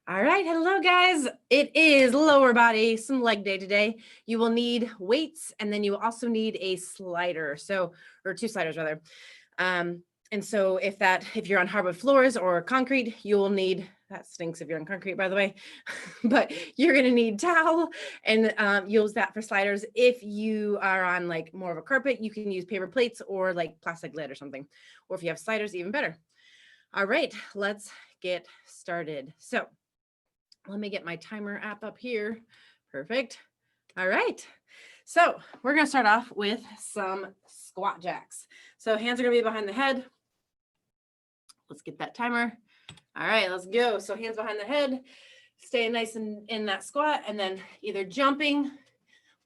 All right, hello guys. It is lower body, some leg day today. You will need weights and then you will also need a slider. Or two sliders rather. And so if you're on hardwood floors or concrete, you will need, that stinks if you're on concrete, by the way, but you're going to need towel and use that for sliders. If you are on like more of a carpet, you can use paper plates or like plastic lid or something. Or if you have sliders, even better. All right, let's get started. So let me get my timer app up here. Perfect. All right. So we're going to start off with some squat jacks. So hands are going to be behind the head. Let's get that timer. All right, let's go. So hands behind the head, staying nice in that squat, and then either jumping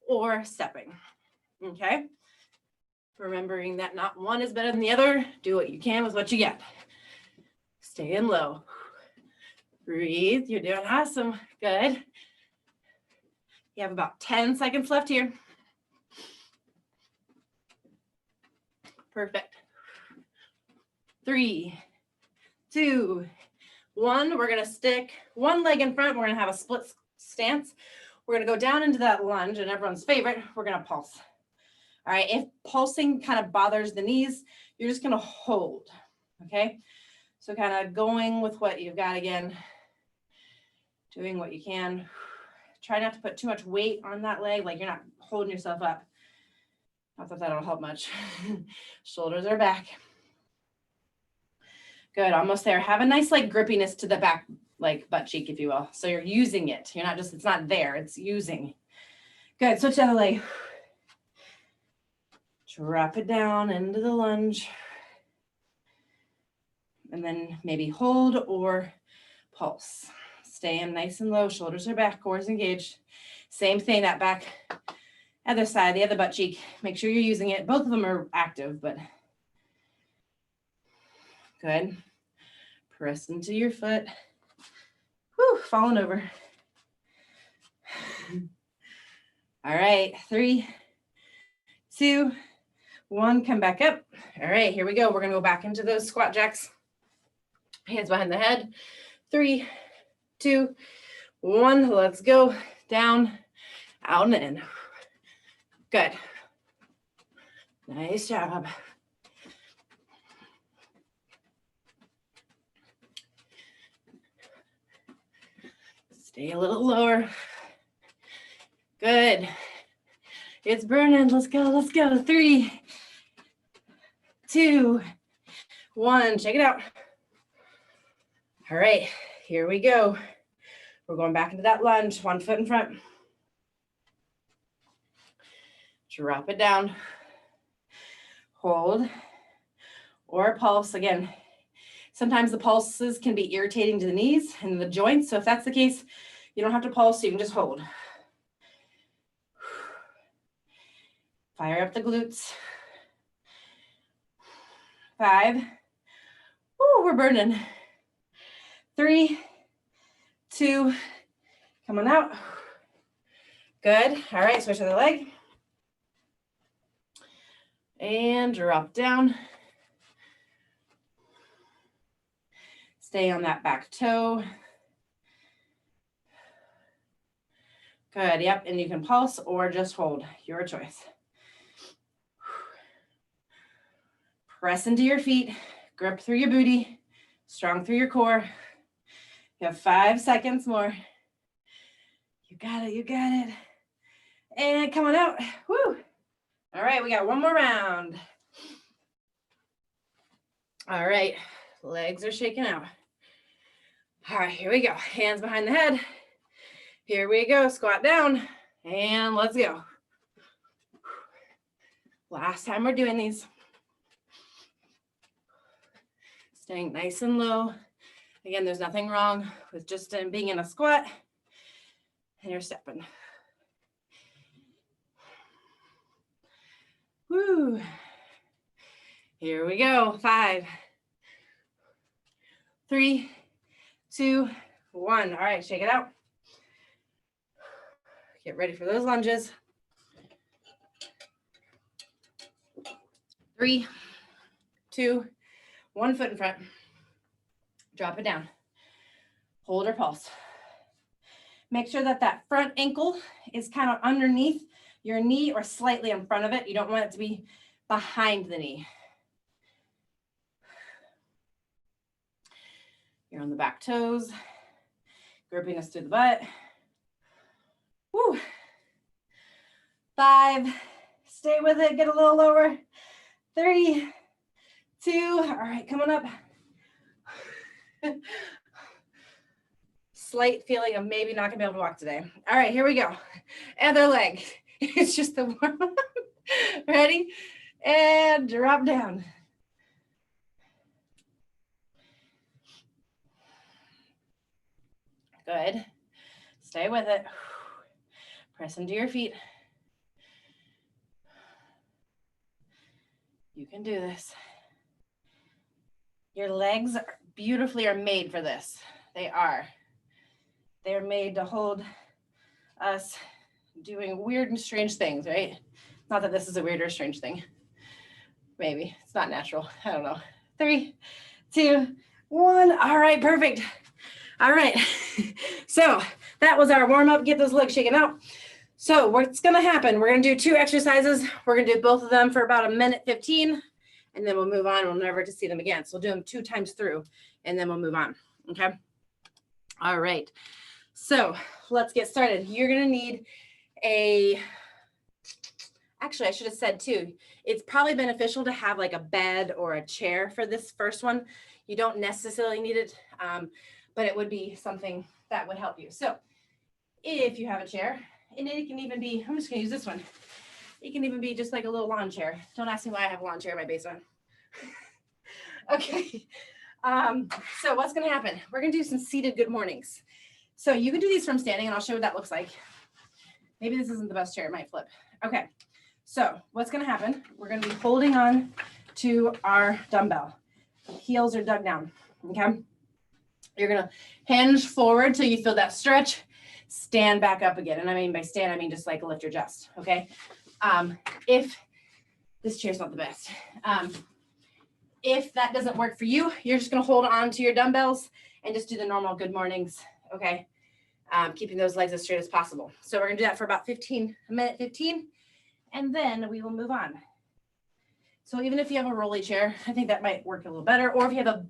or stepping. Okay. Remembering that not one is better than the other. Do what you can with what you get. Stay in low. Breathe. You're doing awesome. Good. You have about 10 seconds left here. Perfect. 3, 2, 1. We're going to stick one leg in front. We're going to have a split stance. We're going to go down into that lunge, and everyone's favorite, we're going to pulse. All right. If pulsing kind of bothers the knees, you're just going to hold. Okay. So kind of going with what you've got again. Doing what you can. Try not to put too much weight on that leg, like you're not holding yourself up. Not that that'll help much. Shoulders are back. Good, almost there. Have a nice like grippiness to the back, like butt cheek, if you will. So you're using it. You're not just, it's not there, it's using. Good, switch the other leg. Drop it down into the lunge. And then maybe hold or pulse. Staying nice and low, shoulders are back, core is engaged. Same thing, that back, other side, the other butt cheek. Make sure you're using it. Both of them are active, but good. Press into your foot. Whew, falling over. All right, 3, 2, 1, come back up. All right, here we go. We're gonna go back into those squat jacks. Hands behind the head. 3, 2, 1, let's go. Down, out and in. Good. Nice job. Stay a little lower. Good. It's burning. Let's go. Let's go. 3, 2, 1. Check it out. All right. Here we go. We're going back into that lunge. One foot in front. Drop it down. Hold. Or pulse. Again, sometimes the pulses can be irritating to the knees and the joints. So if that's the case, you don't have to pulse. You can just hold. Fire up the glutes. 5. Ooh, we're burning. 3, 2, come on out. Good. All right, switch to the leg. And drop down. Stay on that back toe. Good, yep, and you can pulse or just hold, your choice. Press into your feet, grip through your booty, strong through your core. You have 5 seconds more. You got it, you got it. And come on out, woo. All right, we got one more round. All right, legs are shaking out. All right, here we go. Hands behind the head. Here we go, squat down, and let's go. Last time we're doing these. Staying nice and low. Again, there's nothing wrong with just being in a squat and you're stepping. Woo. Here we go. 5, 3, 2, 1. All right, shake it out. Get ready for those lunges. 3, 2, 1 foot in front. Drop it down. Hold or pulse. Make sure that that front ankle is kind of underneath your knee or slightly in front of it. You don't want it to be behind the knee. You're on the back toes, gripping us through the butt. Woo. 5, stay with it, get a little lower. 3, 2, all right, coming up. Slight feeling of maybe not gonna be able to walk today. All right, here we go. Other leg. It's just the warm up. Ready? And drop down. Good. Stay with it. Press into your feet. You can do this. Your legs beautifully are made for this. They are. They're made to hold us doing weird and strange things, right? Not that this is a weird or strange thing. Maybe it's not natural. I don't know. 3, 2, 1. All right, perfect. All right. So that was our warm up. Get those legs shaken out. So what's going to happen? We're going to do 2 exercises. We're going to do both of them for about 1:15, and then we'll move on. We'll never to see them again. So we'll do them 2 times through, and then we'll move on. Okay. All right. So let's get started. You're going to need actually, I should have said too, it's probably beneficial to have like a bed or a chair for this first one. You don't necessarily need it, but it would be something that would help you. So if you have a chair, and it can even be, I'm just gonna use this one. It can even be just like a little lawn chair. Don't ask me why I have a lawn chair in my basement. Okay, so what's gonna happen? We're gonna do some seated good mornings. So you can do these from standing, and I'll show you what that looks like. Maybe this isn't the best chair, it might flip. Okay, so what's gonna happen? We're gonna be holding on to our dumbbell. Heels are dug down, okay? You're gonna hinge forward till you feel that stretch, stand back up again. And I mean by stand, I mean just like lift your chest, okay? If this chair's not the best, if that doesn't work for you, you're just gonna hold on to your dumbbells and just do the normal good mornings, okay? Keeping those legs as straight as possible. So we're gonna do that for about 1:15, and then we will move on. So even if you have a rolly chair, I think that might work a little better. Or if you have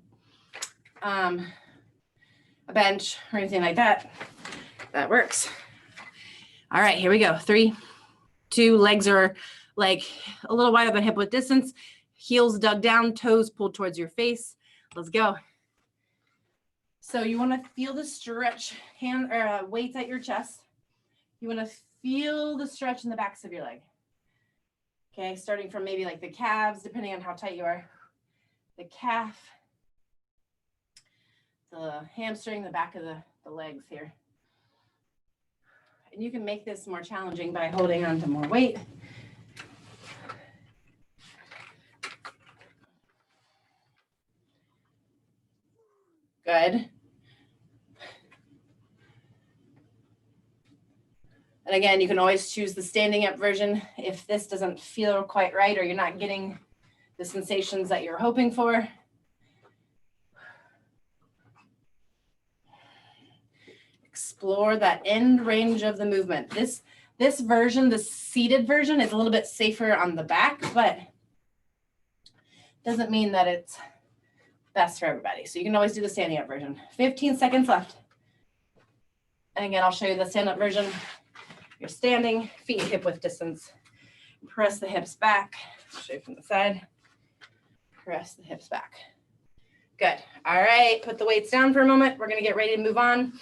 a bench or anything like that, that works. All right, here we go. 3, 2, legs are like a little wider than hip width distance, heels dug down, toes pulled towards your face. Let's go. So you want to feel the stretch, weights at your chest. You want to feel the stretch in the backs of your leg. Okay, starting from maybe like the calves, depending on how tight you are. The calf, the hamstring, the back of the legs here. And you can make this more challenging by holding on to more weight. Good. And again, you can always choose the standing up version if this doesn't feel quite right or you're not getting the sensations that you're hoping for. Explore that end range of the movement. This version, the seated version, is a little bit safer on the back, but doesn't mean that it's best for everybody. So you can always do the standing up version. 15 seconds left. And again, I'll show you the stand up version. You're standing, feet hip width distance. Press the hips back. Show you from the side. Press the hips back. Good. All right, put the weights down for a moment. We're gonna get ready to move on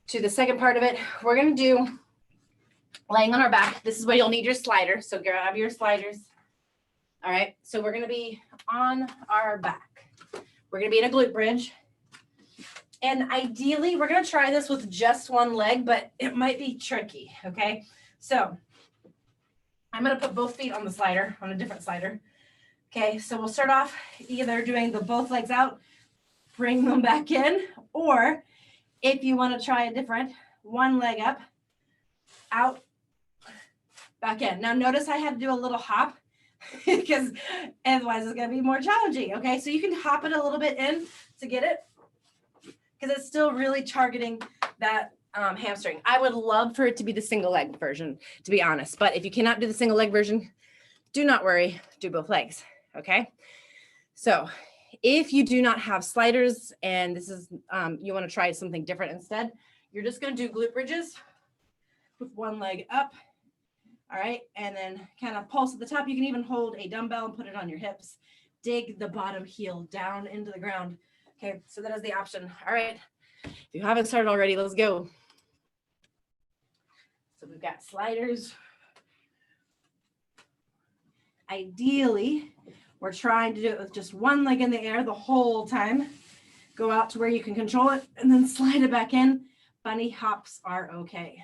to the second part of it. We're gonna do laying on our back. This is where you'll need your slider. So grab your sliders. All right, so we're gonna be on our back. We're gonna be in a glute bridge. And ideally, we're gonna try this with just one leg, but it might be tricky, okay? So I'm gonna put both feet on the slider, on a different slider. Okay, so we'll start off either doing the both legs out, bring them back in, or if you wanna try a different, one leg up, out, back in. Now notice I had to do a little hop because otherwise it's gonna be more challenging, okay? So you can hop it a little bit in to get it, because it's still really targeting that hamstring. I would love for it to be the single leg version, to be honest. But if you cannot do the single leg version, do not worry, do both legs, okay? So if you do not have sliders and this is, you wanna try something different instead, you're just gonna do glute bridges with one leg up, all right? And then kind of pulse at the top. You can even hold a dumbbell and put it on your hips. Dig the bottom heel down into the ground. Okay, so that is the option. All right, if you haven't started already, let's go. So we've got sliders. Ideally, we're trying to do it with just one leg in the air the whole time. Go out to where you can control it and then slide it back in. Bunny hops are okay.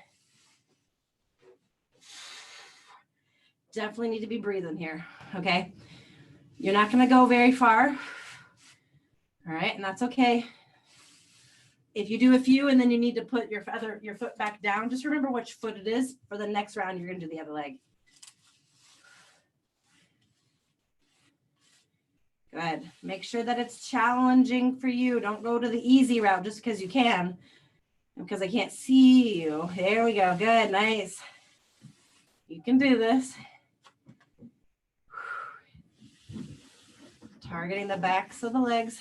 Definitely need to be breathing here, okay? You're not gonna go very far, all right? And that's okay. If you do a few and then you need to put your foot back down, just remember which foot it is. For the next round, you're gonna do the other leg. Good. Make sure that it's challenging for you. Don't go to the easy route just because you can, because I can't see you. There we go. Good. Nice. You can do this. Targeting the backs of the legs.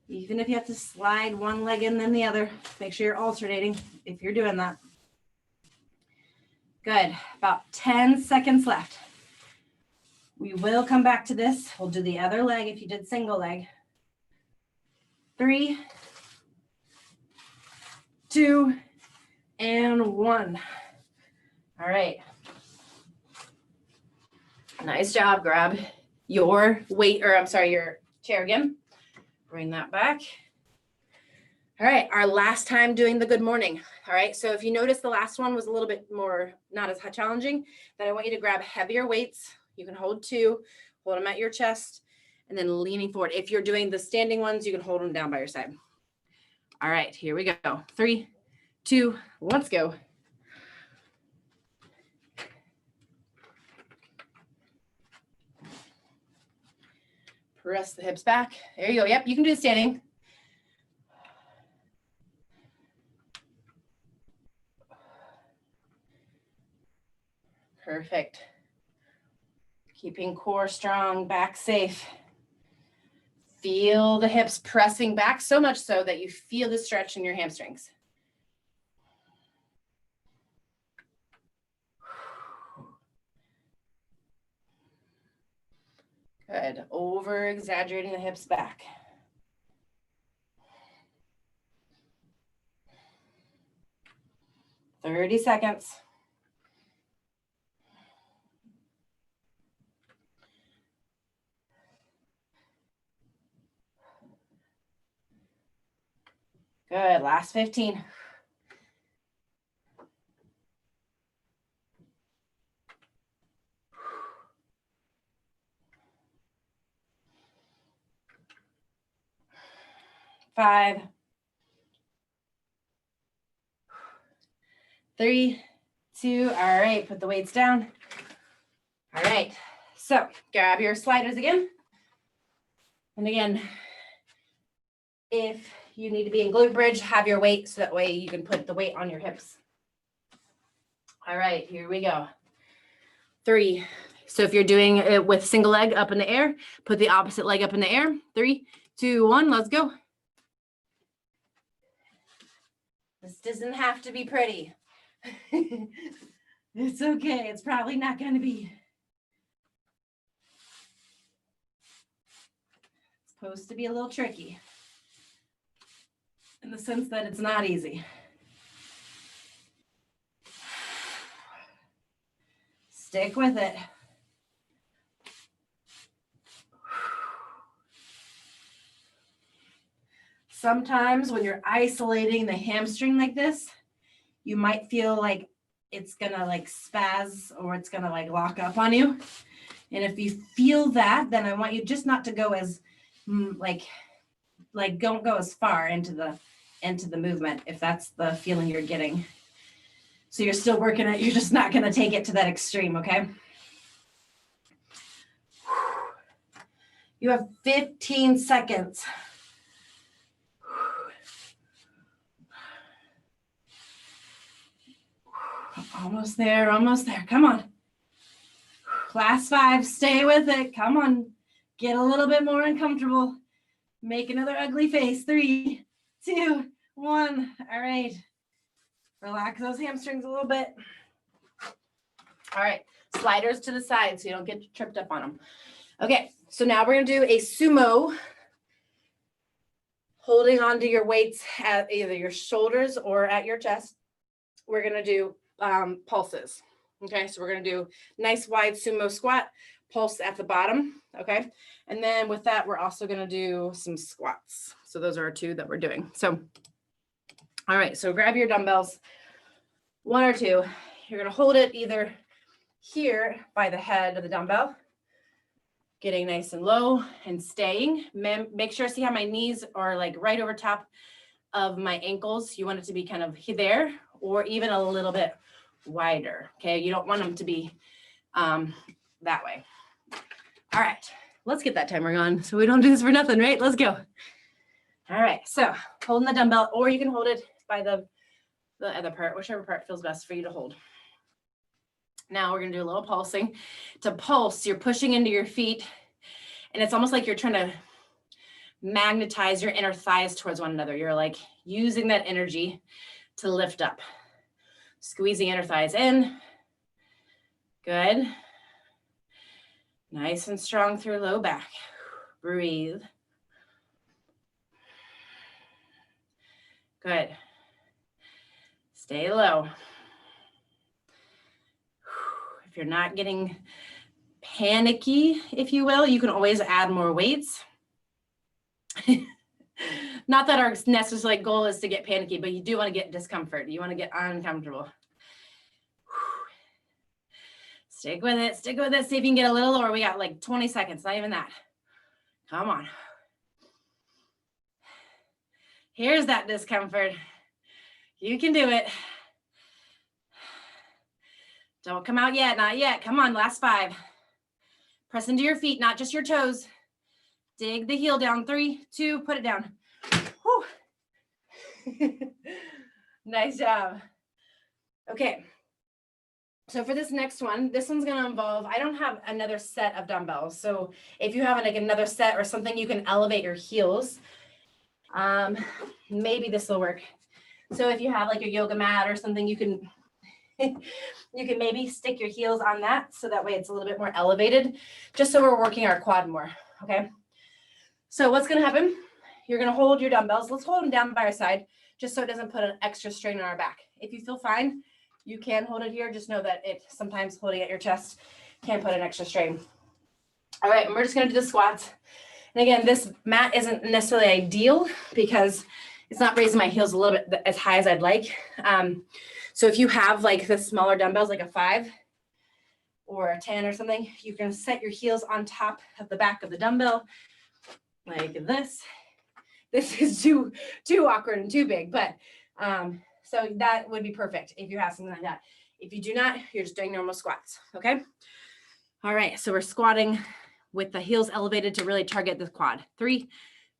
Even if you have to slide one leg in then the other, make sure you're alternating if you're doing that. Good. About 10 seconds left. We will come back to this. We'll do the other leg if you did single leg. 3, 2, and 1. All right. Nice job. Grab your weight, or I'm sorry, your chair again. Bring that back. All right, our last time doing the good morning. All right, so if you notice the last one was a little bit more, not as challenging, then I want you to grab heavier weights. You can hold 2, hold them at your chest, and then leaning forward. If you're doing the standing ones, you can hold them down by your side. All right, here we go. 3, 2, let's go. Press the hips back. There you go. Yep, you can do the standing. Perfect. Keeping core strong, back safe. Feel the hips pressing back so much so that you feel the stretch in your hamstrings. Good. Over exaggerating the hips back. "30 seconds. Good. Last 15. Five, 3, 2. All right, put the weights down. All right, so grab your sliders again. And again, if you need to be in glute bridge, have your weight so that way you can put the weight on your hips. All right, here we go. 3. So if you're doing it with single leg up in the air, put the opposite leg up in the air. 3, 2, 1, let's go. This doesn't have to be pretty. It's okay. It's probably not going to be. It's supposed to be a little tricky in the sense that it's not easy. Stick with it. Sometimes when you're isolating the hamstring like this, you might feel like it's gonna like spaz or it's gonna like lock up on you. And if you feel that, then I want you just not to go as like don't go as far into the movement if that's the feeling you're getting. So you're still working it, you're just not gonna take it to that extreme, okay? You have 15 seconds. Almost there, almost there. Come on. Last 5, stay with it. Come on. Get a little bit more uncomfortable. Make another ugly face. 3, 2, 1. All right. Relax those hamstrings a little bit. All right. Sliders to the side so you don't get tripped up on them. Okay. So now we're going to do a sumo, holding onto your weights at either your shoulders or at your chest. We're going to do pulses. Okay. So we're going to do nice wide sumo squat, pulse at the bottom. Okay. And then with that, we're also going to do some squats. So those are our 2 that we're doing. So, all right. So grab your dumbbells, 1 or 2. You're going to hold it either here by the head of the dumbbell, getting nice and low and staying. Make sure, see how my knees are like right over top of my ankles. You want it to be kind of there or even a little bit wider. Okay. You don't want them to be that way. All right. Let's get that timer on so we don't do this for nothing, right? Let's go. All right. So holding the dumbbell, or you can hold it by the other part, whichever part feels best for you to hold. Now we're going to do a little pulsing. To pulse, you're pushing into your feet, and it's almost like you're trying to magnetize your inner thighs towards one another. You're like using that energy to lift up. Squeezing inner thighs in. Good. Nice and strong through low back. Breathe. Good. Stay low. If you're not getting panicky, if you will, you can always add more weights. Not that our necessary goal is to get panicky, but you do want to get discomfort. You want to get uncomfortable. Stick with it. Stick with it. See if you can get a little lower. We got like 20 seconds, not even that. Come on. Here's that discomfort. You can do it. Don't come out yet. Not yet. Come on. Last 5. Press into your feet, not just your toes. Dig the heel down. 3, 2, put it down. Nice job. Okay. So for this next one, this one's going to involve, I don't have another set of dumbbells. So if you have like another set or something, you can elevate your heels. Maybe this will work. So if you have like a yoga mat or something, you can maybe stick your heels on that. So that way it's a little bit more elevated, just so we're working our quad more. Okay. So what's going to happen? You're going to hold your dumbbells. Let's hold them down by our side, just so it doesn't put an extra strain on our back. If you feel fine, you can hold it here. Just know that it sometimes holding at your chest can put an extra strain. All right. And we're just going to do the squats. And again, this mat isn't necessarily ideal because it's not raising my heels a little bit as high as I'd like. So if you have like the smaller dumbbells, like a 5 or a 10 or something, you can set your heels on top of the back of the dumbbell like this. This is too awkward and too big, but so that would be perfect if you have something like that. If you do not, you're just doing normal squats. Okay. All right. So we're squatting with the heels elevated to really target the quad. 3,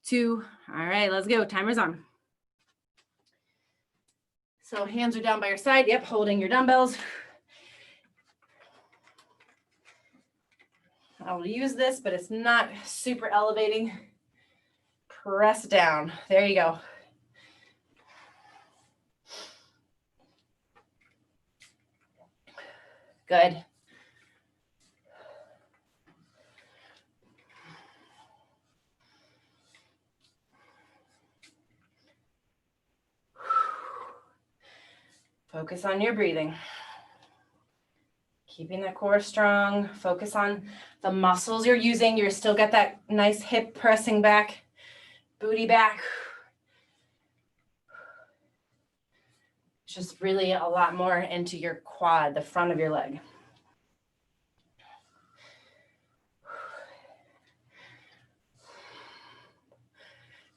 2. All right, let's go. Timer's on. So hands are down by your side. Yep. Holding your dumbbells. I'll use this, but it's not super elevating. Press down. There you go. Good. Focus on your breathing. Keeping that core strong. Focus on the muscles you're using. You're still got that nice hip pressing back, booty back. Just really a lot more into your quad, the front of your leg.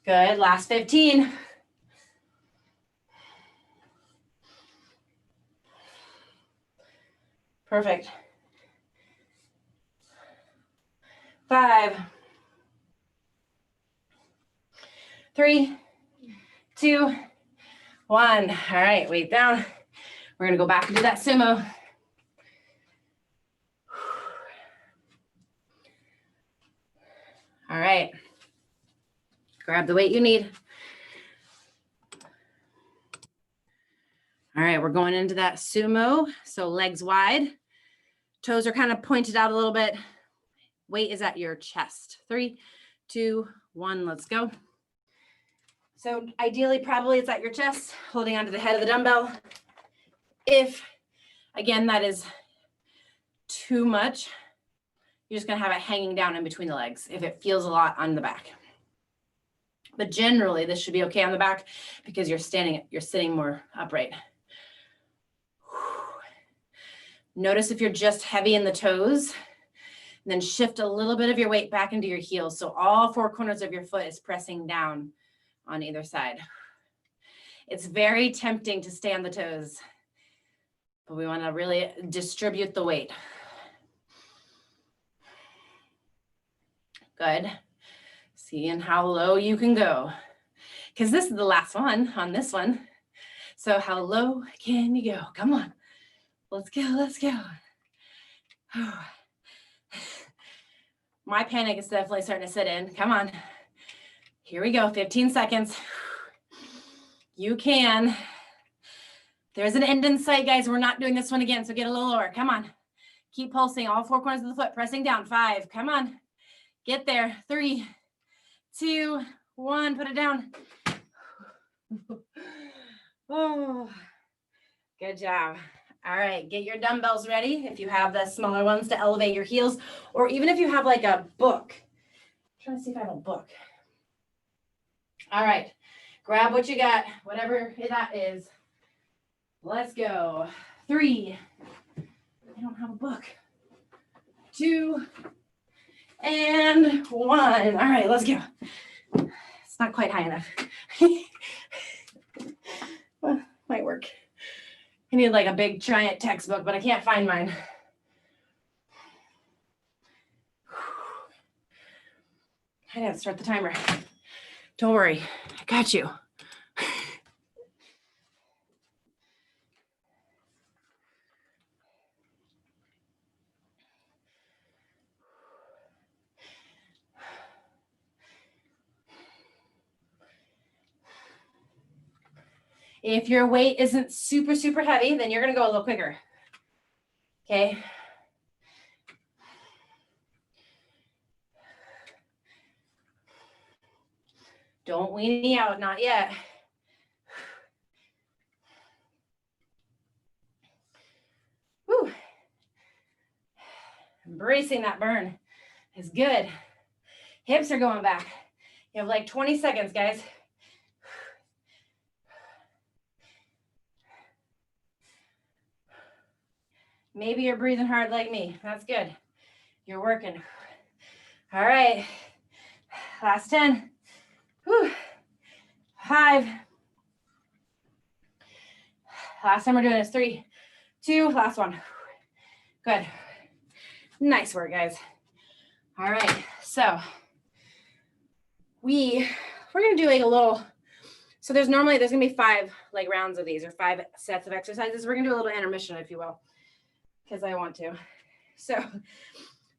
Good. Last 15. Perfect. 5, 3, 2, 1. All right, weight down. We're gonna go back and do that sumo. All right. Grab the weight you need. All right, we're going into that sumo. So legs wide, toes are kind of pointed out a little bit. Weight is at your chest. 3, 2, 1, let's go. So ideally, probably it's at your chest, holding onto the head of the dumbbell. If, again, that is too much, you're just gonna have it hanging down in between the legs if it feels a lot on the back. But generally, this should be okay on the back because you're sitting more upright. Notice if you're just heavy in the toes, and then shift a little bit of your weight back into your heels. So all 4 corners of your foot is pressing down on either side. It's very tempting to stay on the toes, but we want to really distribute the weight. Good. Seeing how low you can go. Because this is the last one on this one. So how low can you go? Come on. Let's go, let's go. My panic is definitely starting to sit in. Come on. Here we go, 15 seconds. You can. There's an end in sight, guys. We're not doing this one again, so get a little lower. Come on. Keep pulsing, all 4 corners of the foot, pressing down. 5, come on. Get there. 3, 2, 1, put it down. Oh, good job. All right, get your dumbbells ready. If you have the smaller ones to elevate your heels, or even if you have like a book. I'm trying to see if I have a book. All right, grab what you got, whatever that is. Let's go. 3, I don't have a book. 2, and 1. All right, let's go. It's not quite high enough. Well, might work. I need like a big giant textbook, but I can't find mine. I gotta start the timer. Don't worry, I got you. If your weight isn't super, super heavy, then you're gonna go a little quicker. Okay. Don't wean out, not yet. Whew. Embracing that burn is good. Hips are going back. You have like 20 seconds, guys. Maybe you're breathing hard like me. That's good. You're working. All right. Last 10. Whew. 5. Last time we're doing this. 3, 2, last one. Good. Nice work, guys. All right. So we're going to do like a little, so there's going to be 5 like rounds of these or 5 sets of exercises. We're going to do a little intermission, if you will, because I want to. So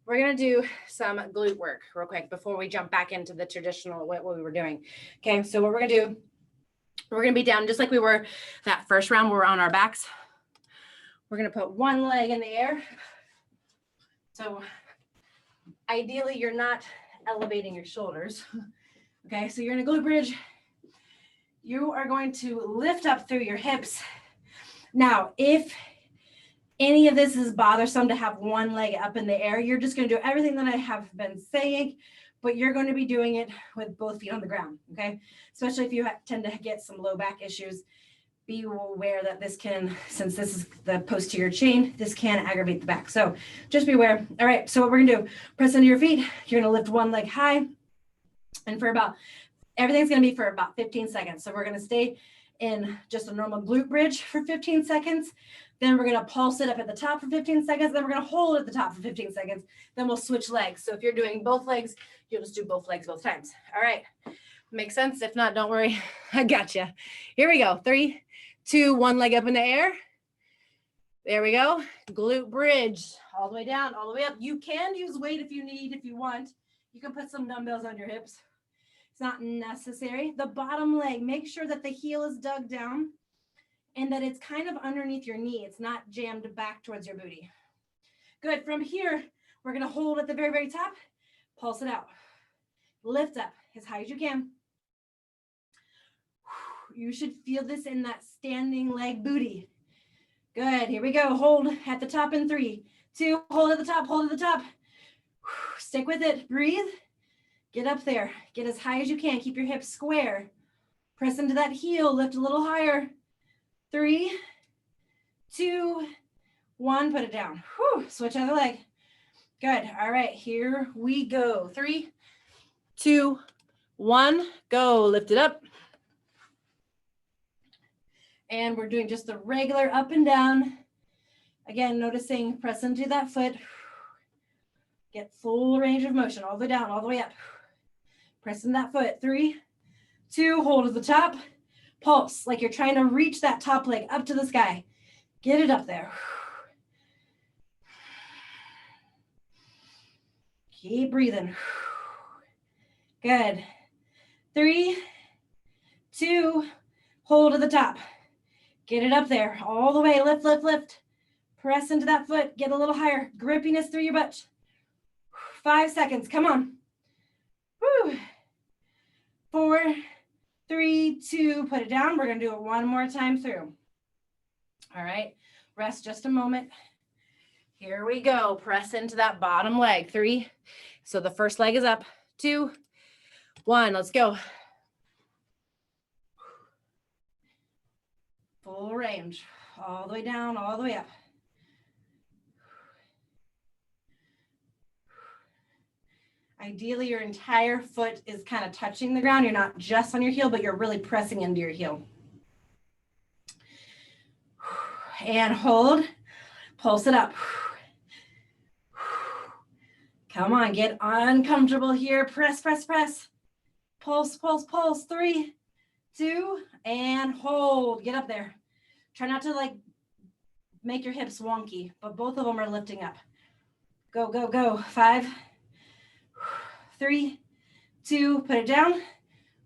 we're going to do some glute work real quick before we jump back into the traditional, what we were doing. Okay. So what we're going to do, we're going to be down just like we were that first round where we're on our backs. We're going to put one leg in the air. So ideally you're not elevating your shoulders. Okay. So you're in a glute bridge. You are going to lift up through your hips. Now, if any of this is bothersome to have one leg up in the air, you're just going to do everything that I have been saying, but you're going to be doing it with both feet on the ground, okay? Especially if you tend to get some low back issues, be aware that this can, since this is the posterior chain, this can aggravate the back. So just be aware. All right, so what we're going to do, press into your feet. You're going to lift one leg high, and for about, everything's going to be for about 15 seconds. So we're going to stay in just a normal glute bridge for 15 seconds. Then we're going to pulse it up at the top for 15 seconds. Then we're going to hold it at the top for 15 seconds. Then we'll switch legs. So if you're doing both legs, you'll just do both legs both times. All right. Makes sense? If not, don't worry. I got you. Here we go. 3, 2, 1 leg up in the air. There we go. Glute bridge all the way down, all the way up. You can use weight if you need, if you want. You can put some dumbbells on your hips. It's not necessary. The bottom leg, make sure that the heel is dug down and that it's kind of underneath your knee. It's not jammed back towards your booty. Good. From here, we're going to hold at the very, very top. Pulse it out. Lift up as high as you can. You should feel this in that standing leg booty. Good. Here we go. Hold at the top in 3, 2, hold at the top, hold at the top. Stick with it. Breathe. Get up there. Get as high as you can. Keep your hips square. Press into that heel. Lift a little higher. 3, 2, 1. Put it down. Whew. Switch other leg. Good. All right. Here we go. 3, 2, 1. Go. Lift it up. And we're doing just the regular up and down. Again, noticing, press into that foot. Get full range of motion all the way down, all the way up. Press in that foot. 3, 2, hold at the top. Pulse, like you're trying to reach that top leg up to the sky. Get it up there. Keep breathing. Good. 3, 2, hold at the top. Get it up there, all the way, lift, lift, lift. Press into that foot, get a little higher. Grippiness through your butt. 5 seconds, come on. Woo. 4, 3, 2, put it down. We're gonna do it one more time through. All right, rest just a moment. Here we go, press into that bottom leg. 3, so the first leg is up. 2, 1, let's go. Full range, all the way down, all the way up. Ideally, your entire foot is kind of touching the ground. You're not just on your heel, but you're really pressing into your heel. And hold, pulse it up. Come on, get uncomfortable here. Press, press, press. Pulse, pulse, pulse. 3, 2, and hold. Get up there. Try not to like make your hips wonky, but both of them are lifting up. Go, go, go. 5, 3, 2, put it down.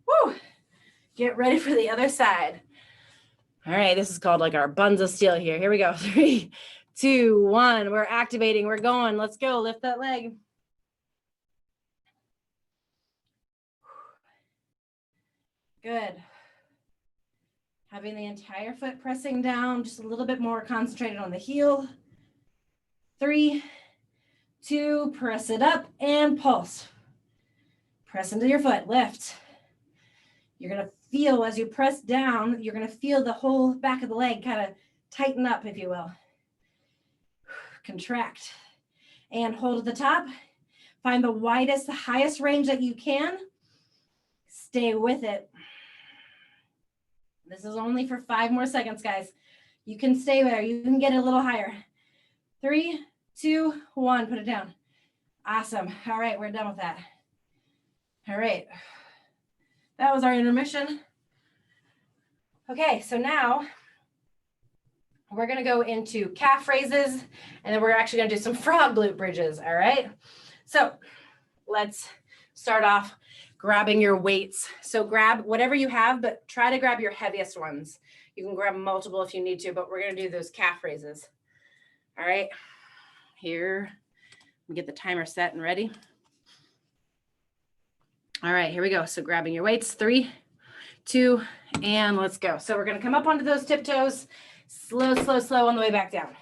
Woo! Get ready for the other side. All right, this is called like our buns of steel here. Here we go. 3, 2, 1. We're activating. We're going. Let's go. Lift that leg. Good. Having the entire foot pressing down, just a little bit more concentrated on the heel. 3, 2, press it up and pulse. Press into your foot, lift. You're gonna feel as you press down, you're gonna feel the whole back of the leg kind of tighten up, if you will. Contract and hold at the top. Find the widest, the highest range that you can. Stay with it. This is only for 5 more seconds, guys. You can stay there. You can get a little higher. 3, 2, 1. Put it down. Awesome. All right, we're done with that. All right. That was our intermission. Okay, so now we're going to go into calf raises, and then we're actually going to do some frog glute bridges. All right. So let's start off grabbing your weights. So grab whatever you have, but try to grab your heaviest ones. You can grab multiple if you need to, but we're going to do those calf raises. All right, here, let me get the timer set and ready. All right, here we go. So grabbing your weights, 3, 2, and let's go. So we're going to come up onto those tiptoes, slow, slow, slow on the way back down.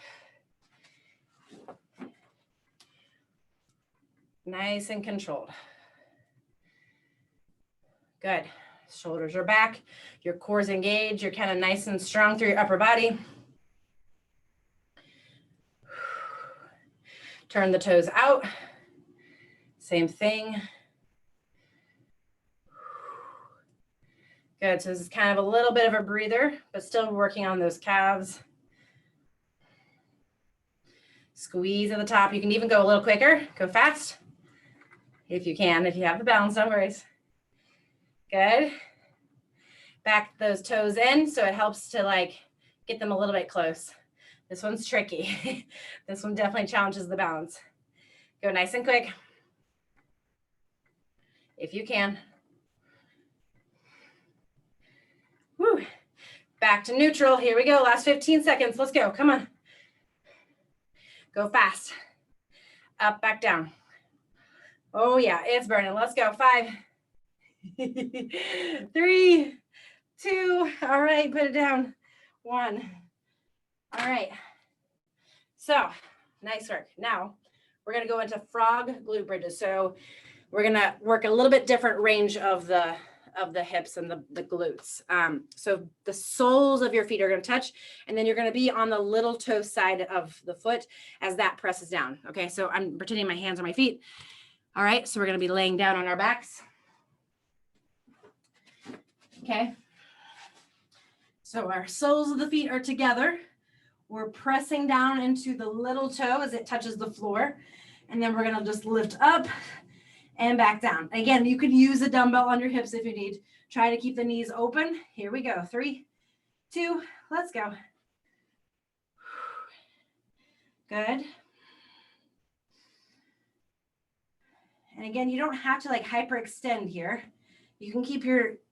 Nice and controlled. Good. Shoulders are back. Your core's engaged. You're kind of nice and strong through your upper body. Turn the toes out. Same thing. Good. So this is kind of a little bit of a breather, but still working on those calves. Squeeze at the top. You can even go a little quicker. Go fast if you can. If you have the balance, no worries. Good. Back those toes in so it helps to like get them a little bit close. This one's tricky. This one definitely challenges the balance. Go nice and quick. If you can. Woo. Back to neutral. Here we go. Last 15 seconds. Let's go. Come on. Go fast. Up, back down. Oh yeah, it's burning. Let's go. 5, 3, 2. All right, put it down. 1. All right. So nice work. Now we're going to go into frog glute bridges. So we're going to work a little bit different range of the hips and the glutes. So the soles of your feet are going to touch, and then you're going to be on the little toe side of the foot as that presses down. Okay. So I'm pretending my hands are my feet. All right. So we're going to be laying down on our backs. Okay. So our soles of the feet are together. We're pressing down into the little toe as it touches the floor. And then we're going to just lift up and back down. Again, you could use a dumbbell on your hips if you need. Try to keep the knees open. Here we go. 3, 2, let's go. Good. And again, you don't have to like hyperextend here. You can keep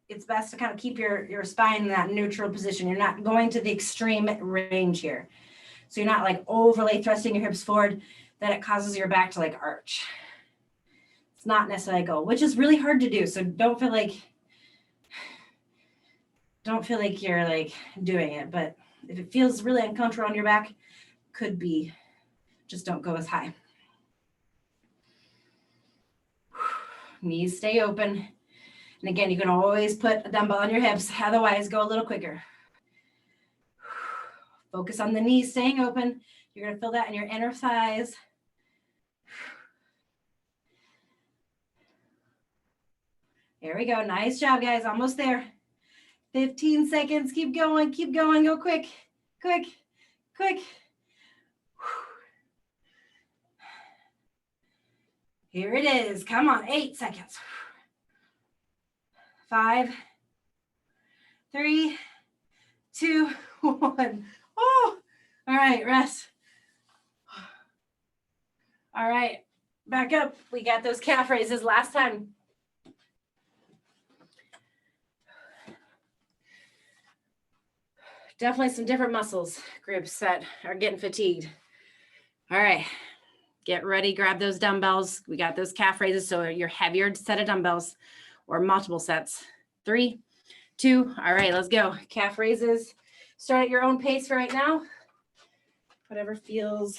it's best to kind of keep your spine in that neutral position. You're not going to the extreme range here. So you're not like overly thrusting your hips forward that it causes your back to like arch. It's not necessarily a goal, which is really hard to do. So don't feel like you're like doing it. But if it feels really uncomfortable on your back, could be, just don't go as high. Knees stay open. And again, you can always put a dumbbell on your hips. Otherwise, go a little quicker. Focus on the knees staying open. You're going to feel that in your inner thighs. There we go. Nice job, guys. Almost there. 15 seconds. Keep going. Keep going. Go quick. Quick. Quick. Here it is. Come on. 8 seconds. 5, 3, 2, 1. Oh, all right, rest. All right, back up. We got those calf raises last time. Definitely some different muscles groups that are getting fatigued. All right, get ready, grab those dumbbells. We got those calf raises, so your heavier set of dumbbells or multiple sets. 3, 2, all right, let's go. Calf raises. Start at your own pace right now. Whatever feels.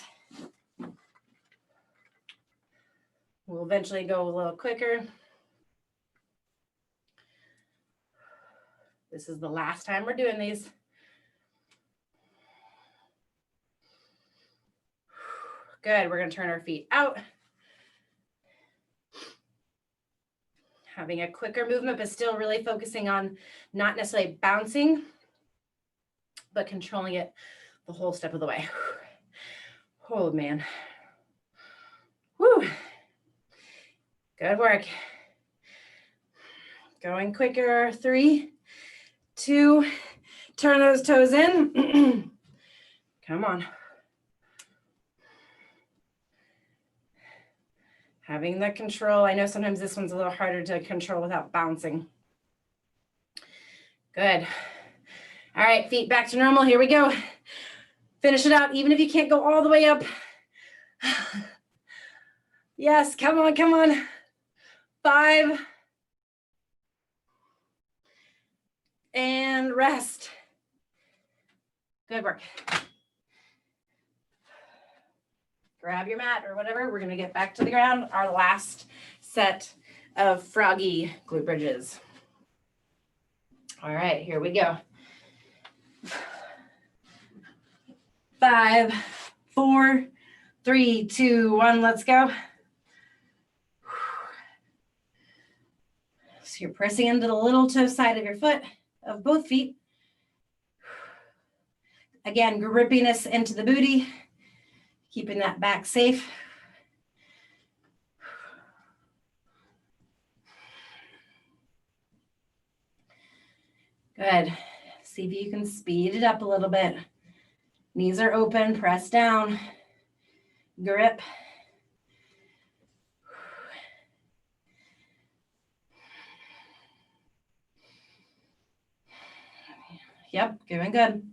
We'll eventually go a little quicker. This is the last time we're doing these. Good, we're gonna turn our feet out. Having a quicker movement, but still really focusing on not necessarily bouncing, but controlling it the whole step of the way. Oh man. Whew. Good work. Going quicker. 3, 2, turn those toes in. Come on. Having the control. I know sometimes this one's a little harder to control without bouncing. Good. All right, feet back to normal. Here we go. Finish it out, even if you can't go all the way up. Yes, come on, come on. 5. And rest. Good work. Grab your mat or whatever. We're going to get back to the ground. Our last set of froggy glute bridges. All right, here we go. 5, 4, 3, 2, 1, let's go. So you're pressing into the little toe side of your foot, of both feet. Again, grippiness into the booty, keeping that back safe. Good. See if you can speed it up a little bit. Knees are open, press down, grip. Yep, doing good.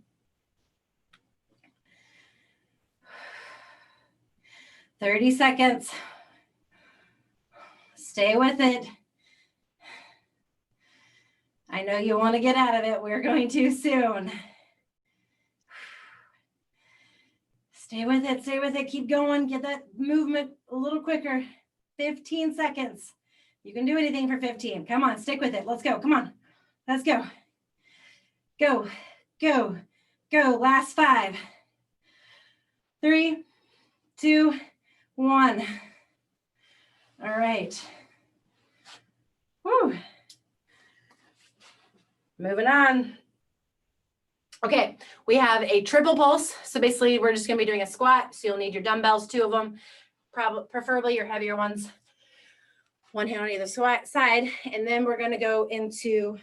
"30 seconds. Stay with it. I know you want to get out of it. We're going to soon. Stay with it. Stay with it. Keep going. Get that movement a little quicker. 15 seconds. You can do anything for 15. Come on, stick with it. Let's go. Come on. Let's go. Go, go, go. Last 5. 3, 2, 1. All right. Whew. Moving on. Okay, we have a triple pulse. So basically we're just gonna be doing a squat. So you'll need your dumbbells, 2 of them, preferably your heavier ones. 1 hand on either side. And then we're gonna go into,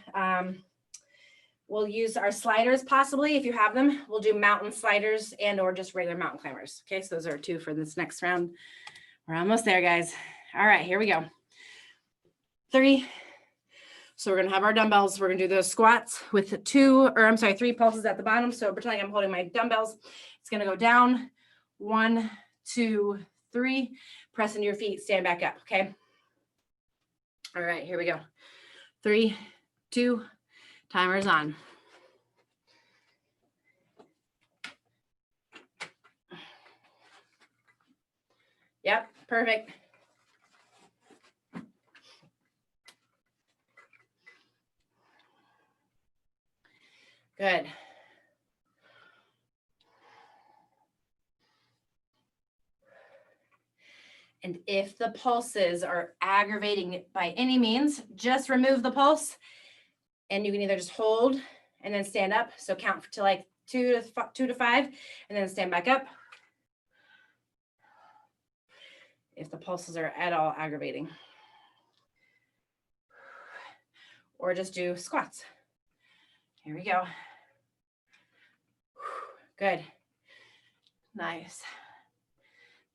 we'll use our sliders possibly, if you have them. We'll do mountain sliders and or just regular mountain climbers. Okay, so those are 2 for this next round. We're almost there, guys. All right, here we go. 3. So we're gonna have our dumbbells. We're gonna do those squats with 3 pulses at the bottom. So pretending I'm holding my dumbbells. It's gonna go down, 1, 2, 3. Press into your feet, stand back up, okay? All right, here we go. 3, 2, timer's on. Yep, perfect. Good. And if the pulses are aggravating by any means, just remove the pulse and you can either just hold and then stand up. So count to like 2 to 5 and then stand back up. If the pulses are at all aggravating. Or just do squats. Here we go. Good. Nice.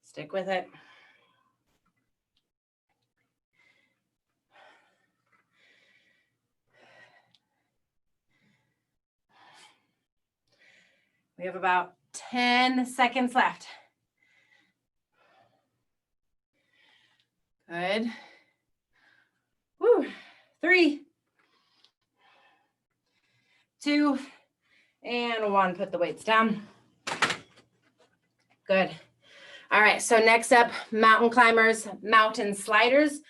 Stick with it. We have about 10 seconds left. Good. Woo. 3, 2, and 1. Put the weights down. Good. All right, so next up, mountain climbers, mountain sliders.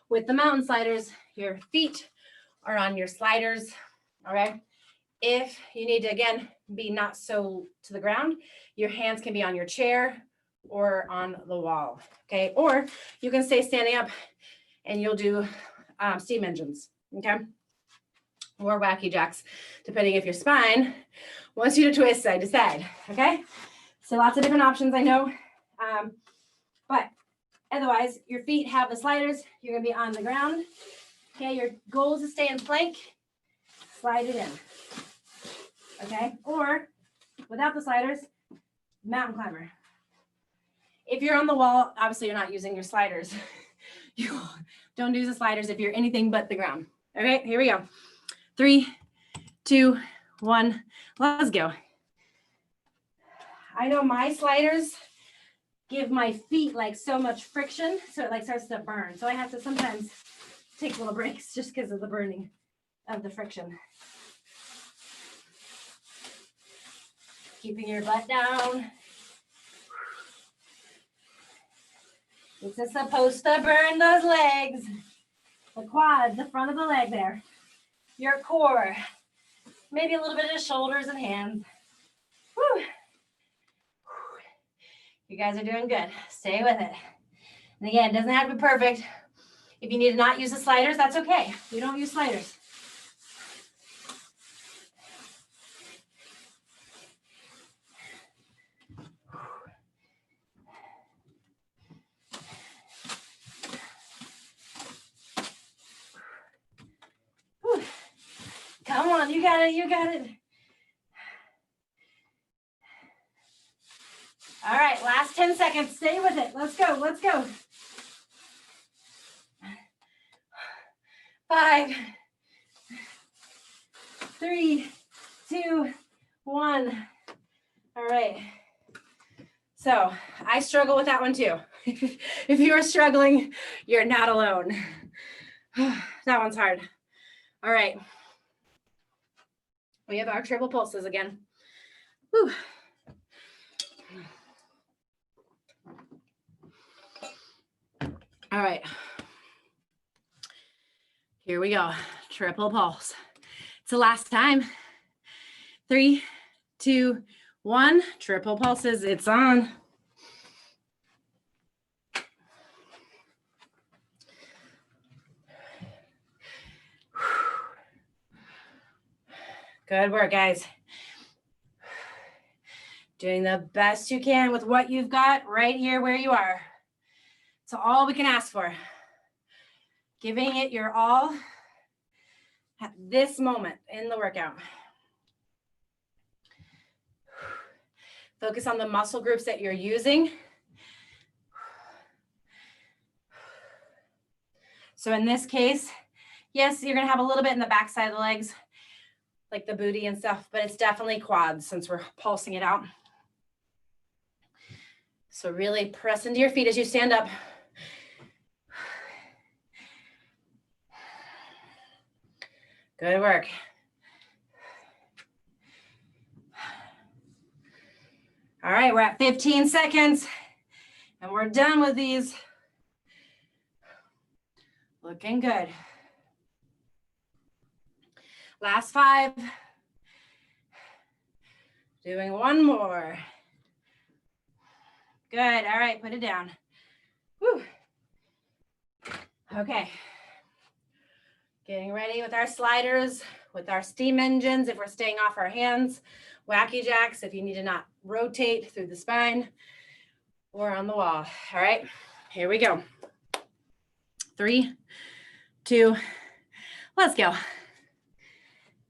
With the mountain sliders, your feet are on your sliders, all right? If you need to, again, be not so to the ground, your hands can be on your chair or on the wall, okay? Or you can stay standing up and you'll do steam engines, okay? Or wacky jacks, depending if your spine wants you to twist side to side, okay? So lots of different options, I know. But otherwise, your feet have the sliders. You're gonna be on the ground. Okay, your goal is to stay in plank. Slide it in. Okay, or without the sliders, mountain climber. If you're on the wall, obviously you're not using your sliders. You don't use the sliders if you're anything but the ground. All right, here we go. 3, 2, 1, let's go. I know my sliders give my feet like so much friction, so it like starts to burn. So I have to sometimes take little breaks just because of the burning of the friction. Keeping your butt down. This is supposed to burn those legs. The quads, the front of the leg there. Your core. Maybe a little bit of shoulders and hands. Woo. You guys are doing good. Stay with it. And again, it doesn't have to be perfect. If you need to not use the sliders, that's okay. We don't use sliders. Whew. Come on, you got it, you got it. All right, last 10 seconds. Stay with it. Let's go. Let's go. 5, 3, 2, 1. All right. So I struggle with that one too. If you are struggling, you're not alone. That one's hard. All right. We have our triple pulses again. Whew. All right. Here we go. Triple pulse. It's the last time. 3, 2, 1. Triple pulses. It's on. Good work, guys. Doing the best you can with what you've got right here where you are. It's all we can ask for. Giving it your all at this moment in the workout. Focus on the muscle groups that you're using. So in this case, yes, you're gonna have a little bit in the backside of the legs, like the booty and stuff, but it's definitely quads since we're pulsing it out. So really press into your feet as you stand up. Good work. All right, we're at 15 seconds and we're done with these. Looking good. Last 5. Doing one more. Good. All right, put it down. Whew. Okay. Getting ready with our sliders, with our steam engines if we're staying off our hands, wacky jacks if you need to not rotate through the spine or on the wall. All right, here we go. 3, 2, let's go.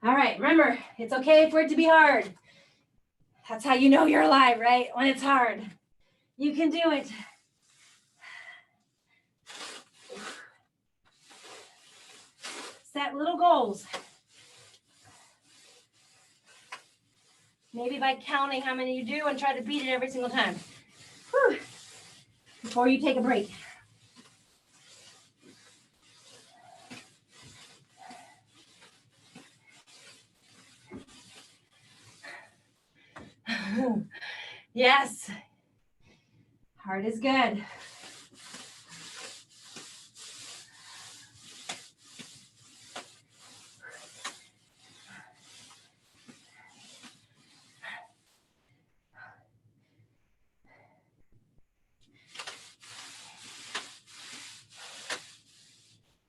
All right, remember, it's okay for it to be hard. That's how you know you're alive, right? When it's hard. You can do it. Set little goals. Maybe by counting how many you do and try to beat it every single time. Whew. Before you take a break. Yes. Hard is good.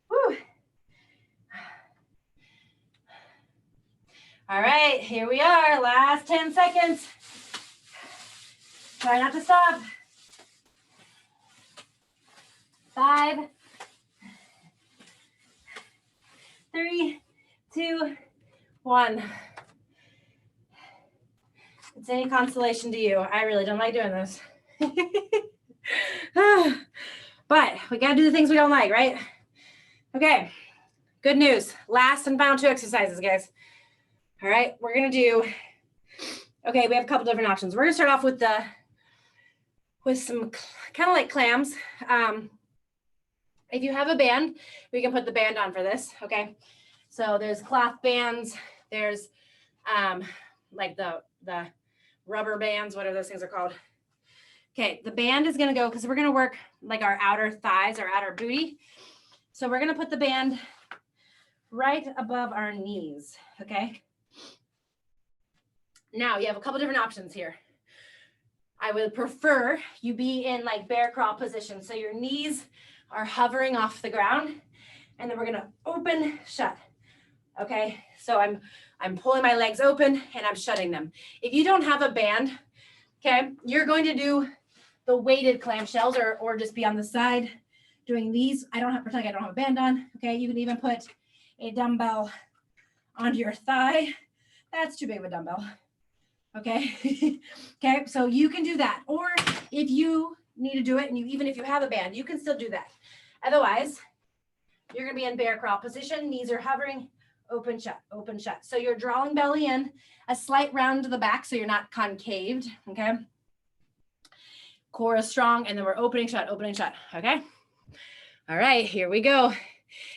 Whew. All right, here we are. Last 10 seconds. Try not to stop. 5, 3, 2, 1. It's any consolation to you. I really don't like doing this. But we got to do the things we don't like, right? Okay, good news. Last and final 2 exercises, guys. All right, we're going to do, okay, we have a couple different options. We're going to start off with some kind of like clams. If you have a band, we can put the band on for this, okay? So there's cloth bands, there's like the rubber bands, whatever those things are called. Okay, the band is gonna go, because we're gonna work like our outer thighs, our outer booty. So we're gonna put the band right above our knees, okay? Now you have a couple different options here. I would prefer you be in like bear crawl position. So your knees are hovering off the ground, and then we're gonna open, shut. Okay, so I'm pulling my legs open and I'm shutting them. If you don't have a band, okay, you're going to do the weighted clamshells or just be on the side doing these. I don't have, pretend like I don't have a band on. Okay, you can even put a dumbbell onto your thigh. That's too big of a dumbbell. Okay. Okay. So you can do that. Or if you need to do it, and even if you have a band, you can still do that. Otherwise, you're going to be in bear crawl position. Knees are hovering, open, shut, open, shut. So you're drawing belly in, a slight round to the back so you're not concaved. Okay. Core is strong, and then we're opening, shut, opening, shut. Okay. All right, here we go.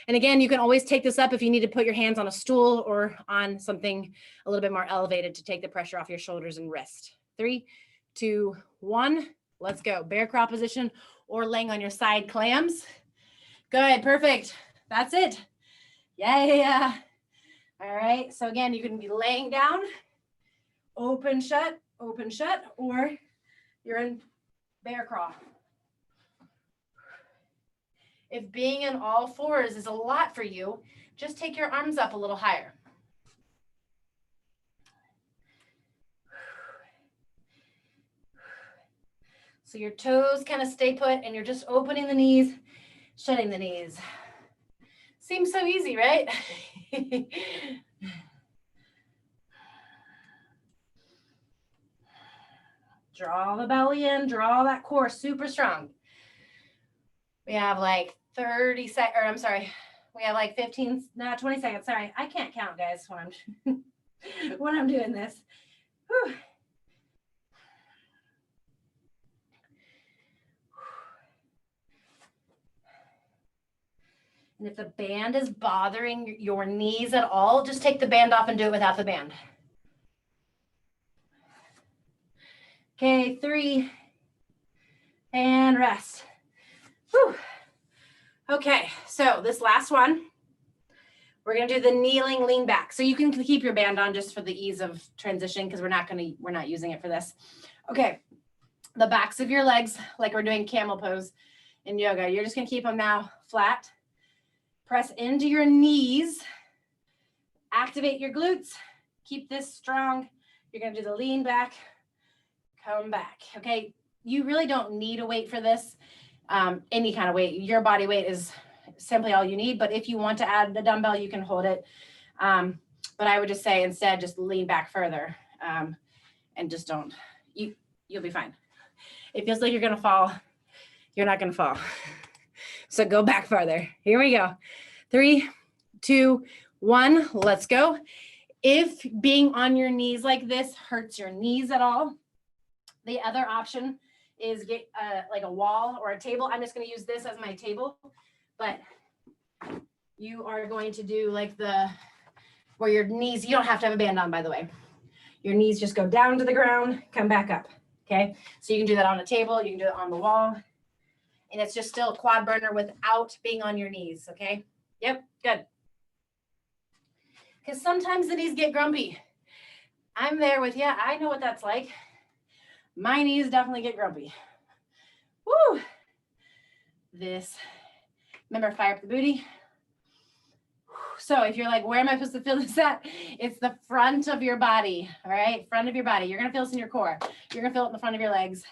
And again, you can always take this up if you need to put your hands on a stool or on something a little bit more elevated to take the pressure off your shoulders and wrist. 3, 2, 1. Let's go. Bear crawl position or laying on your side clams. Good, perfect. That's it. Yeah. All right. So again, you can be laying down, open, shut, or you're in bear crawl. If being in all fours is a lot for you, just take your arms up a little higher. So your toes kind of stay put and you're just opening the knees, shutting the knees. Seems so easy, right? Draw the belly in, draw that core super strong. We have like 30 seconds, or I'm sorry, we have like 20 seconds. Sorry, I can't count, guys, when I'm, when I'm doing this. Whew. And if the band is bothering your knees at all, just take the band off and do it without the band. Okay, 3, and rest. Whew. Okay, so this last one, we're gonna do the kneeling lean back. So you can keep your band on just for the ease of transition because we're not using it for this. Okay, the backs of your legs, like we're doing camel pose in yoga, you're just gonna keep them now flat. Press into your knees, activate your glutes, keep this strong. You're gonna do the lean back, come back. Okay, you really don't need a weight for this. Any kind of weight, your body weight is simply all you need, but if you want to add the dumbbell, you can hold it. But I would just say instead, just lean back further and just don't, you'll be fine. It feels like you're gonna fall, you're not gonna fall. So go back farther. Here we go. 3, 2, 1, let's go. If being on your knees like this hurts your knees at all, the other option is get like a wall or a table. I'm just going to use this as my table, but you are going to do like where your knees, you don't have to have a band on, by the way. Your knees just go down to the ground, come back up. Okay. So you can do that on a table. You can do it on the wall, and it's just still a quad burner without being on your knees. Okay. Yep. Good. Because sometimes the knees get grumpy. I'm there with you. I know what that's like. My knees definitely get grumpy. Woo! Remember, fire up the booty. So if you're like, where am I supposed to feel this at? It's the front of your body, all right? Front of your body. You're going to feel this in your core. You're going to feel it in the front of your legs.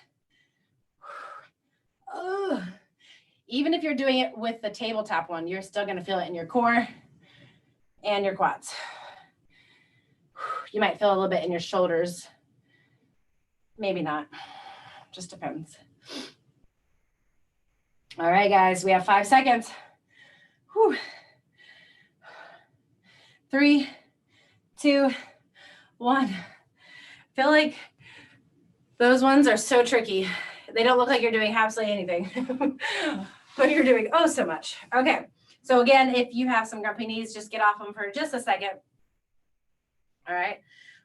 Ugh. Even if you're doing it with the tabletop one, you're still going to feel it in your core and your quads. You might feel a little bit in your shoulders. Maybe not. Just depends. All right, guys, we have 5 seconds. Whew. 3, 2, 1. I feel like those ones are so tricky. They don't look like you're doing absolutely anything, but you're doing oh so much. Okay, so again, if you have some grumpy knees, just get off them for just a second. All right,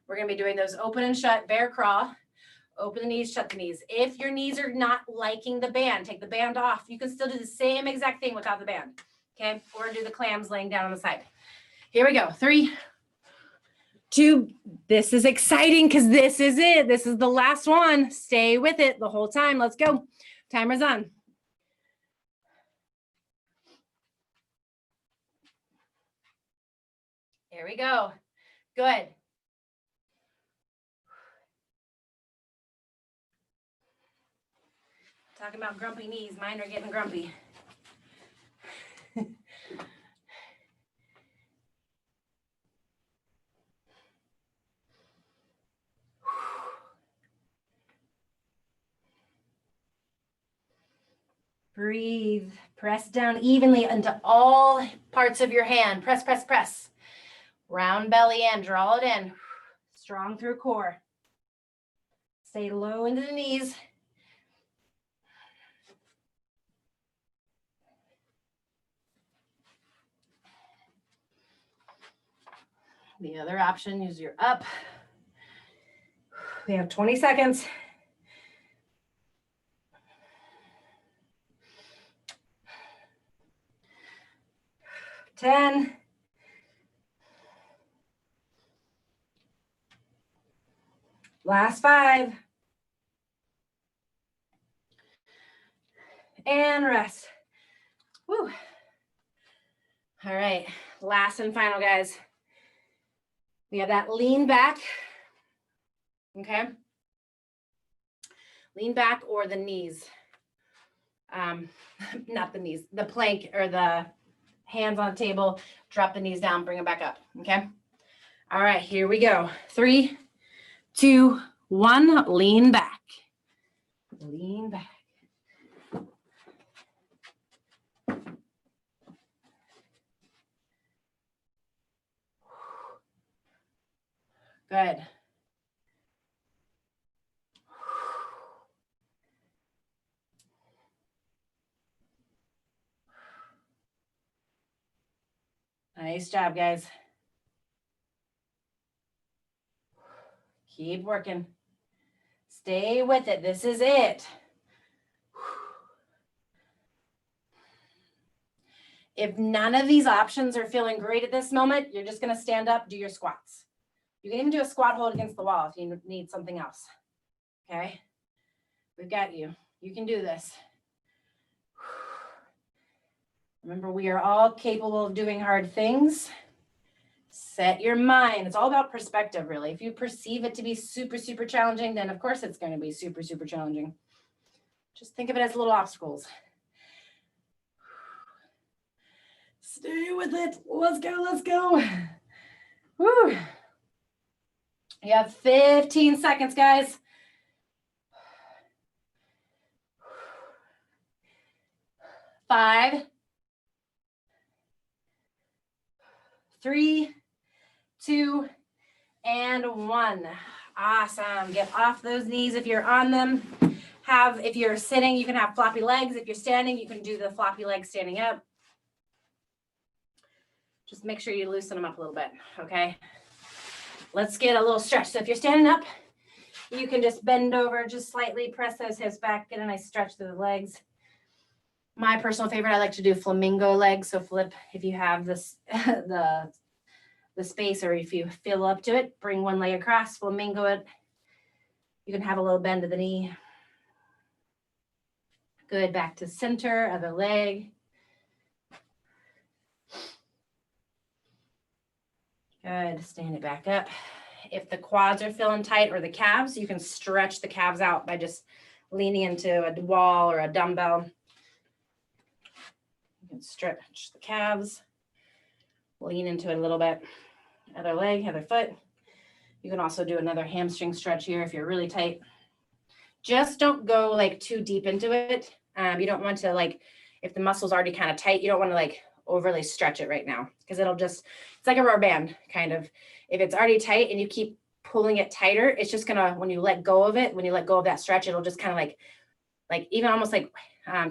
we're gonna be doing those open and shut bear crawl. Open the knees, shut the knees. If your knees are not liking the band, take the band off. You can still do the same exact thing without the band, okay? Or do the clams laying down on the side. Here we go. 3, 2. This is exciting because this is it. This is the last one. Stay with it the whole time. Let's go. Timer's on. Here we go. Good. Talking about grumpy knees. Mine are getting grumpy. Breathe. Press down evenly into all parts of your hand. Press, press, press. Round belly in. Draw it in. Strong through core. Stay low into the knees. The other option is you're up. We have 20 seconds. 10. Last 5. And rest. Woo. All right, last and final, guys. We have that lean back, okay? Lean back or the knees. Not the knees, the plank or the hands on the table, drop the knees down, bring them back up, okay? All right, here we go. 3, 2, 1, lean back. Lean back. Good. Nice job, guys. Keep working. Stay with it. This is it. If none of these options are feeling great at this moment, you're just going to stand up, do your squats. You can even do a squat hold against the wall if you need something else. Okay? We've got you. You can do this. Remember, we are all capable of doing hard things. Set your mind. It's all about perspective, really. If you perceive it to be super, super challenging, then of course it's going to be super, super challenging. Just think of it as little obstacles. Stay with it. Let's go. Let's go. Woo. You have 15 seconds, guys. 5, 3, 2, and 1. Awesome. Get off those knees if you're on them. If you're sitting, you can have floppy legs. If you're standing, you can do the floppy legs standing up. Just make sure you loosen them up a little bit, okay? Let's get a little stretch. So if you're standing up, you can just bend over just slightly, press those hips back, get a nice stretch through the legs. My personal favorite, I like to do flamingo legs. So flip, if you have this, the space, or if you feel up to it, bring one leg across, flamingo it. You can have a little bend of the knee. Good, back to center, other leg. Good, stand it back up. If the quads are feeling tight or the calves, you can stretch the calves out by just leaning into a wall or a dumbbell. You can stretch the calves, lean into it a little bit. Other leg, other foot. You can also do another hamstring stretch here if you're really tight. Just don't go like too deep into it. You don't want to, like, if the muscle's already kind of tight, you don't want to like overly stretch it right now, because it's like a rubber band kind of. If it's already tight and you keep pulling it tighter, it's just gonna, when you let go of that stretch, it'll just kind of like even almost like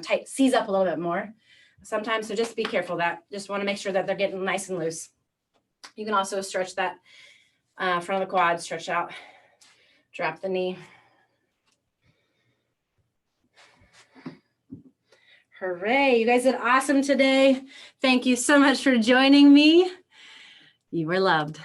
tight, seize up a little bit more sometimes. So just be careful of that. Just want to make sure that they're getting nice and loose. You can also stretch that front of the quad, stretch out, drop the knee. Hooray, you guys did awesome today. Thank you so much for joining me. You were loved.